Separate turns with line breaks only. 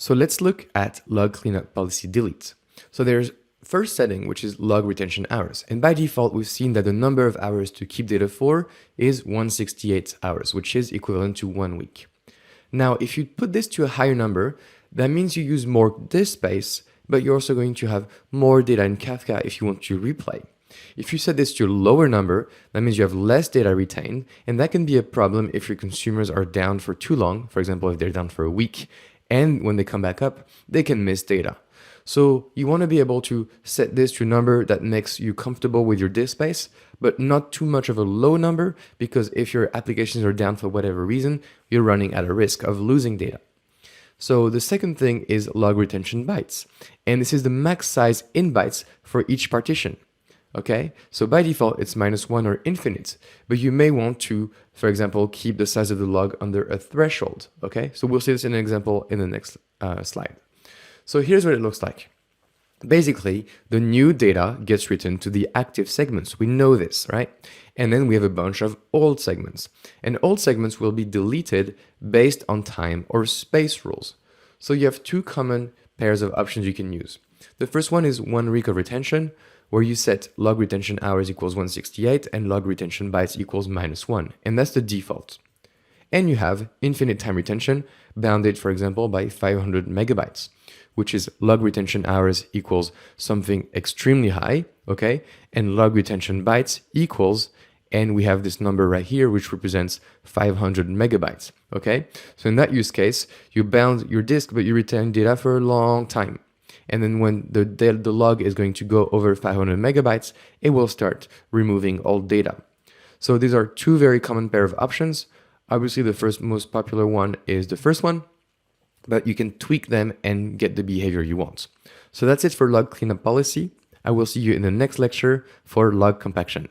So let's look at log cleanup policy delete. So there's first setting, which is log retention hours. And by default, we've seen that the number of hours to keep data for is 168 hours, which is equivalent to 1 week. Now, if you put this to a higher number, that means you use more disk space, but you're also going to have more data in Kafka if you want to replay. If you set this to a lower number, that means you have less data retained, and that can be a problem if your consumers are down for too long. For example, if they're down for a week, and when they come back up, they can miss data. So you want to be able to set this to a number that makes you comfortable with your disk space, but not too much of a low number, because if your applications are down for whatever reason, you're running at a risk of losing data. So the second thing is log retention bytes. And this is the max size in bytes for each partition. Okay, so by default, it's -1 or infinite, but you may want to, for example, keep the size of the log under a threshold. Okay, so we'll see this in an example in the next slide. So here's what it looks like. Basically, the new data gets written to the active segments. We know this, right? And then we have a bunch of old segments. And old segments will be deleted based on time or space rules. So you have two common pairs of options you can use. The first one is 1 week of retention, where you set log retention hours equals 168 and log retention bytes equals -1. And that's the default. And you have infinite time retention, bounded, for example, by 500 megabytes, which is log retention hours equals something extremely high, okay? And log retention bytes equals, and we have this number right here, which represents 500 megabytes, okay? So in that use case, you bound your disk, but you retain data for a long time. And then when the log is going to go over 500 megabytes, it will start removing old data. So these are two very common pair of options. Obviously, the first most popular one is the first one, but you can tweak them and get the behavior you want. So that's it for log cleanup policy. I will see you in the next lecture for log compaction.